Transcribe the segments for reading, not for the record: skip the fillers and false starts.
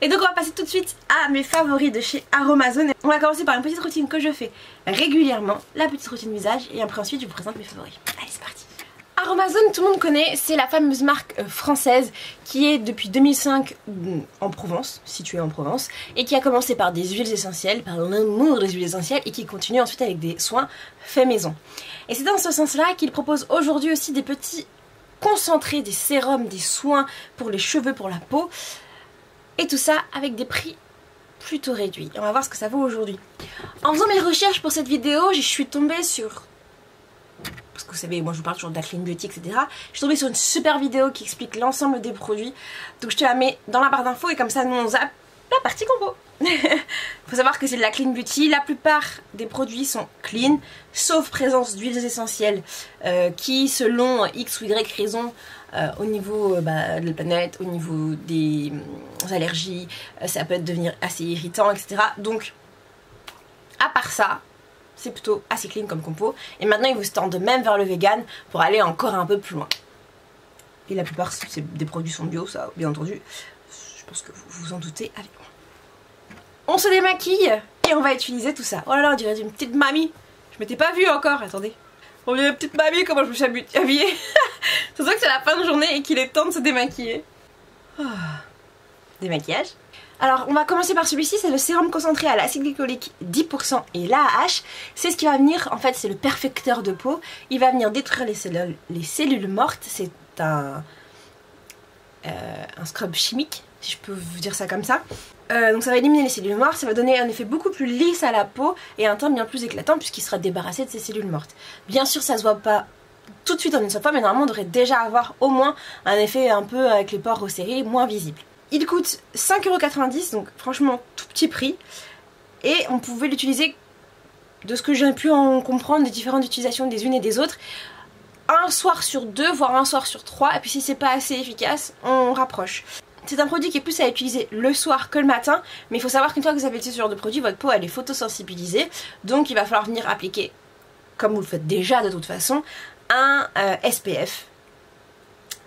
Et donc on va passer tout de suite à mes favoris de chez Aromazone. On va commencer par une petite routine que je fais régulièrement, la petite routine visage, et après ensuite je vous présente mes favoris. Allez, c'est parti. Aromazone, tout le monde connaît, c'est la fameuse marque française qui est depuis 2005 en Provence, située en Provence, et qui a commencé par des huiles essentielles, par l'amour des huiles essentielles, et qui continue ensuite avec des soins faits maison. Et c'est dans ce sens-là qu'il propose aujourd'hui aussi des petits concentrés, des sérums, des soins pour les cheveux, pour la peau, et tout ça avec des prix plutôt réduits. On va voir ce que ça vaut aujourd'hui. En faisant mes recherches pour cette vidéo, je suis tombée sur... Parce que vous savez, moi je vous parle toujours de la clean beauty, etc. Je suis tombée sur une super vidéo qui explique l'ensemble des produits. Donc je te la mets dans la barre d'infos et comme ça nous on zappe la partie combo. Faut savoir que c'est de la clean beauty. La plupart des produits sont clean, sauf présence d'huiles essentielles qui selon X ou Y raison au niveau de la planète, au niveau des allergies, ça peut devenir assez irritant, etc. Donc à part ça, c'est plutôt assez clean comme compo. Et maintenant ils vous tendent même vers le vegan pour aller encore un peu plus loin. Et la plupart des produits sont bio, ça bien entendu. Je pense que vous vous en doutez avec moi. On se démaquille et on va utiliser tout ça. Oh là là, on dirait une petite mamie. Je m'étais pas vue encore, attendez. On dirait une petite mamie comment je me suis habillée. C'est vrai que c'est la fin de journée et qu'il est temps de se démaquiller. Oh. Démaquillage. Alors on va commencer par celui-ci, c'est le sérum concentré à l'acide glycolique 10% et l'AAH. C'est ce qui va venir, en fait c'est le perfecteur de peau. Il va venir détruire les cellules mortes. C'est un scrub chimique, si je peux vous dire ça comme ça. Donc ça va éliminer les cellules mortes, ça va donner un effet beaucoup plus lisse à la peau et un teint bien plus éclatant puisqu'il sera débarrassé de ces cellules mortes. Bien sûr ça se voit pas tout de suite en une seule fois, mais normalement on devrait déjà avoir au moins un effet un peu avec les pores resserrés, moins visible. Il coûte 5,90 €, donc franchement tout petit prix. Et on pouvait l'utiliser, de ce que j'ai pu en comprendre, des différentes utilisations des unes et des autres, un soir sur 2, voire un soir sur 3. Et puis si c'est pas assez efficace, on rapproche. C'est un produit qui est plus à utiliser le soir que le matin. Mais il faut savoir qu'une fois que vous avez utilisé ce genre de produit, votre peau elle est photosensibilisée. Donc il va falloir venir appliquer, comme vous le faites déjà de toute façon, un SPF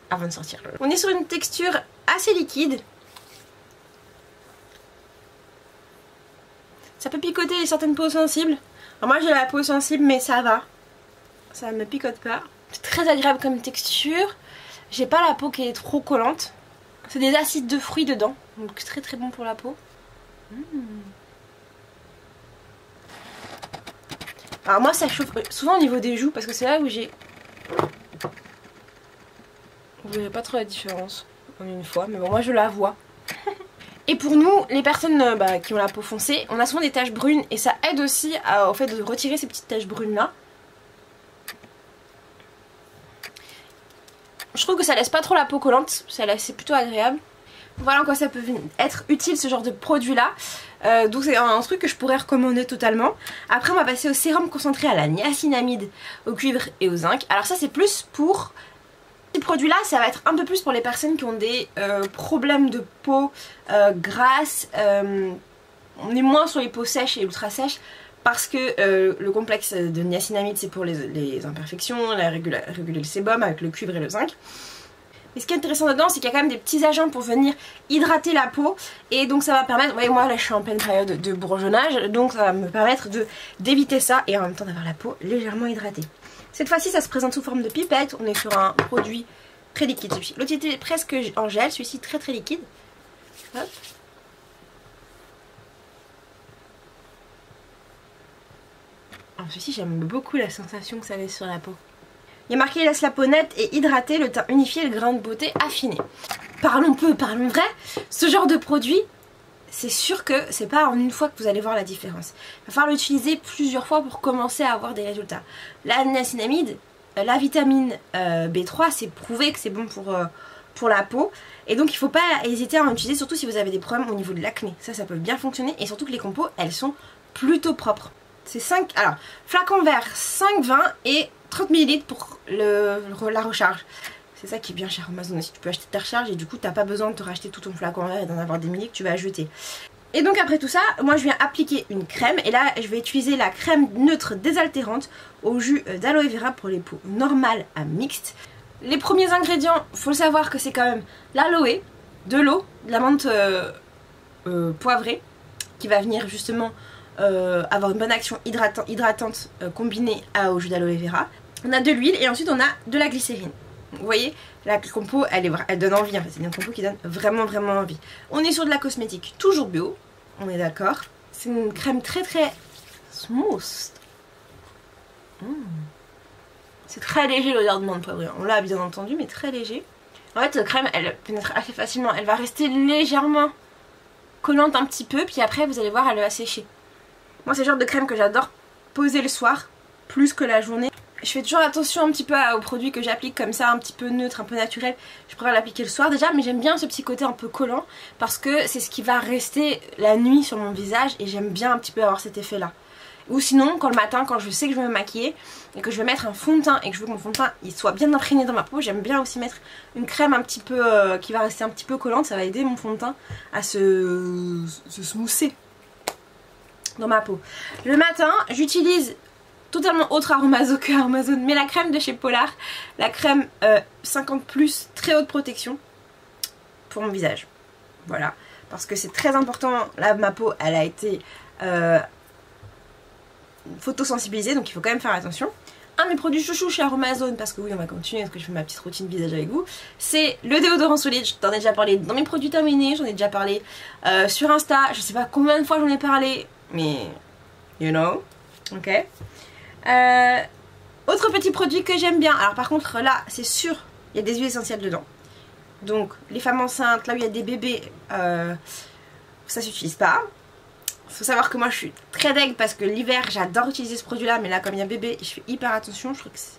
avant de sortir. On est sur une texture assez liquide. Ça peut picoter certaines peaux sensibles. Alors moi j'ai la peau sensible mais ça va. Ça ne me picote pas. C'est très agréable comme texture. J'ai pas la peau qui est trop collante. C'est des acides de fruits dedans. Donc très très bon pour la peau. Alors moi ça chauffe souvent au niveau des joues parce que c'est là où j'ai... Vous verrez pas trop la différence en une fois. Mais bon moi je la vois. Et pour nous, les personnes qui ont la peau foncée, on a souvent des taches brunes et ça aide aussi au fait de retirer ces petites taches brunes là. Je trouve que ça laisse pas trop la peau collante, c'est plutôt agréable. Voilà en quoi ça peut être utile ce genre de produit là. Donc c'est un truc que je pourrais recommander totalement. Après on va passer au sérum concentré à la niacinamide, au cuivre et au zinc. Alors ça c'est plus pour... Ces produits là ça va être un peu plus pour les personnes qui ont des problèmes de peau grasse. On est moins sur les peaux sèches et ultra sèches parce que le complexe de niacinamide c'est pour les imperfections, réguler le sébum avec le cuivre et le zinc. Mais ce qui est intéressant dedans c'est qu'il y a quand même des petits agents pour venir hydrater la peau et donc ça va permettre, vous voyez moi là je suis en pleine période de bourgeonnage donc ça va me permettre d'éviter ça et en même temps d'avoir la peau légèrement hydratée. Cette fois-ci ça se présente sous forme de pipette, on est sur un produit très liquide celui-ci. L'autre était presque en gel, celui-ci très très liquide. Hop. Alors celui-ci j'aime beaucoup la sensation que ça laisse sur la peau. Il y a marqué laisse la peau nette et hydratée, le teint unifié, le grain de beauté affiné. Parlons peu, parlons vrai, ce genre de produit, c'est sûr que c'est pas en une fois que vous allez voir la différence. Il va falloir l'utiliser plusieurs fois pour commencer à avoir des résultats. La niacinamide, la vitamine B3, c'est prouvé que c'est bon pour la peau. Et donc il ne faut pas hésiter à en utiliser, surtout si vous avez des problèmes au niveau de l'acné. Ça peut bien fonctionner et surtout que les compos, elles sont plutôt propres. C'est 5, alors flacon vert 5,20 et 30 ml pour la recharge. C'est ça qui est bien chez Amazon aussi, tu peux acheter ta recharge et du coup t'as pas besoin de te racheter tout ton flacon vert et d'en avoir des milliers que tu vas jeter. Et donc après tout ça, moi je viens appliquer une crème et là je vais utiliser la crème neutre désaltérante au jus d'aloe vera pour les peaux normales à mixtes. Les premiers ingrédients, faut le savoir que c'est quand même l'aloe, de l'eau, de la menthe poivré qui va venir justement avoir une bonne action hydratante combinée au jus d'aloe vera. On a de l'huile et ensuite on a de la glycérine. Vous voyez, la compo elle donne envie en fait, c'est une compo qui donne vraiment envie. On est sur de la cosmétique toujours bio, on est d'accord. C'est une crème très smooth. C'est très léger l'odeur de menthe poivrée, on l'a bien entendu mais très léger. En fait cette crème elle pénètre assez facilement, elle va rester légèrement collante un petit peu puis après vous allez voir elle va sécher. Moi c'est le genre de crème que j'adore poser le soir plus que la journée. Je fais toujours attention un petit peu aux produits que j'applique comme ça, un petit peu neutre, un peu naturel. Je préfère l'appliquer le soir déjà, mais j'aime bien ce petit côté un peu collant parce que c'est ce qui va rester la nuit sur mon visage et j'aime bien un petit peu avoir cet effet là. Ou sinon, quand le matin, quand je sais que je vais me maquiller et que je vais mettre un fond de teint et que je veux que mon fond de teint il soit bien imprégné dans ma peau, j'aime bien aussi mettre une crème un petit peu qui va rester un petit peu collante. Ça va aider mon fond de teint à se smousser dans ma peau. Le matin, j'utilise totalement autre aromazo que Aromazone, mais la crème de chez Polar, la crème 50+, très haute protection pour mon visage. Voilà, parce que c'est très important. Là, ma peau, elle a été photosensibilisée, donc il faut quand même faire attention. Un de mes produits chouchous chez Aromazone, parce que oui, on va continuer, parce que je fais ma petite routine visage avec vous, c'est le déodorant solide. Je t'en ai déjà parlé dans mes produits terminés, j'en ai déjà parlé sur Insta, je sais pas combien de fois j'en ai parlé, mais you know, ok. Autre petit produit que j'aime bien, alors par contre là c'est sûr il y a des huiles essentielles dedans, donc les femmes enceintes, là où il y a des bébés, ça s'utilise pas. Faut savoir que moi je suis très deg parce que l'hiver j'adore utiliser ce produit là, mais là comme il y a bébé je fais hyper attention, je trouve que c'est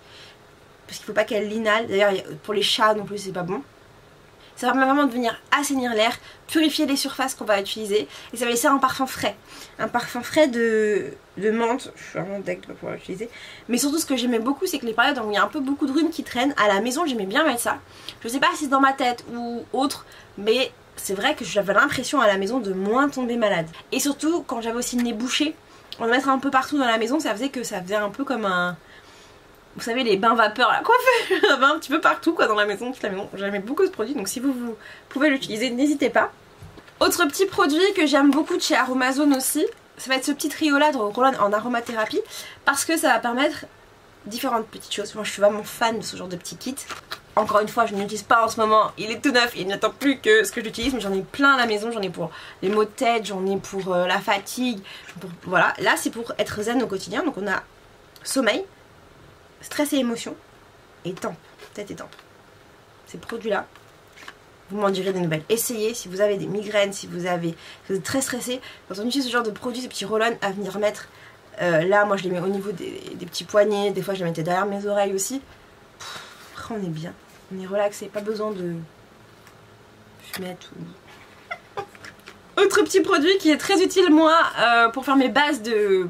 parce qu'il faut pas qu'elle l'inhale, d'ailleurs pour les chats non plus c'est pas bon. Ça permet vraiment de venir assainir l'air, purifier les surfaces qu'on va utiliser et ça va laisser un parfum frais. Un parfum frais de menthe, je suis vraiment deg de pas pouvoir l'utiliser. Mais surtout ce que j'aimais beaucoup c'est que les périodes où il y a un peu beaucoup de rhume qui traînent, à la maison j'aimais bien mettre ça. Je sais pas si c'est dans ma tête ou autre, mais c'est vrai que j'avais l'impression à la maison de moins tomber malade. Et surtout quand j'avais aussi le nez bouché, en mettre un peu partout dans la maison ça faisait un peu comme un... Vous savez les bains vapeur là, quoi faire un petit peu partout quoi dans la maison, toute la maison. J'aimais beaucoup ce produit donc si vous pouvez l'utiliser n'hésitez pas. Autre petit produit que j'aime beaucoup de chez Aromazone aussi, ça va être ce petit trio là de Roll-On en aromathérapie parce que ça va permettre différentes petites choses. Moi je suis vraiment fan de ce genre de petits kits. Encore une fois je ne l'utilise pas en ce moment, il est tout neuf, il n'attend plus que ce que j'utilise, mais j'en ai plein à la maison, j'en ai pour les maux de tête, j'en ai pour la fatigue, voilà. Là c'est pour être zen au quotidien, donc on a sommeil, stress et émotion et tempes, tête et tempes. Ces produits là, vous m'en direz des nouvelles. Essayez si vous avez des migraines, si vous êtes très stressé, quand on utilise ce genre de produits, ces petits roll-on à venir mettre, là moi je les mets au niveau des petits poignets, des fois je les mettais derrière mes oreilles aussi. Après on est bien, on est relaxé, pas besoin de fumette ou... Autre petit produit qui est très utile moi pour faire mes bases de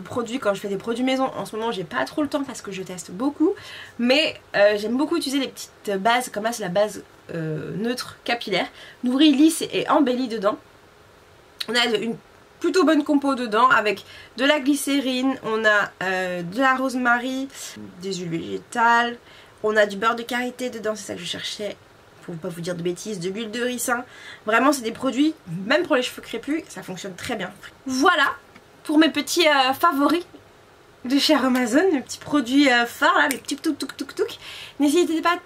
produits quand je fais des produits maison. En ce moment j'ai pas trop le temps parce que je teste beaucoup, mais j'aime beaucoup utiliser les petites bases comme là, c'est la base neutre capillaire, nourrie, lisse et embellie dedans. On a une plutôt bonne compo dedans avec de la glycérine, on a de la rosemary, des huiles végétales, on a du beurre de karité dedans, c'est ça que je cherchais pour pas vous dire de bêtises, de l'huile de ricin. Vraiment c'est des produits, même pour les cheveux crépus, ça fonctionne très bien. Voilà pour mes petits favoris de chez Aromazone, mes petits produits phares là, mes petits tuk. N'hésitez pas.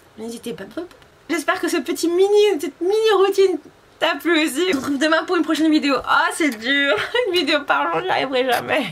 J'espère que cette petite mini routine t'a plu aussi. On se retrouve demain pour une prochaine vidéo. Ah c'est dur, une vidéo par jour, j'y arriverai jamais.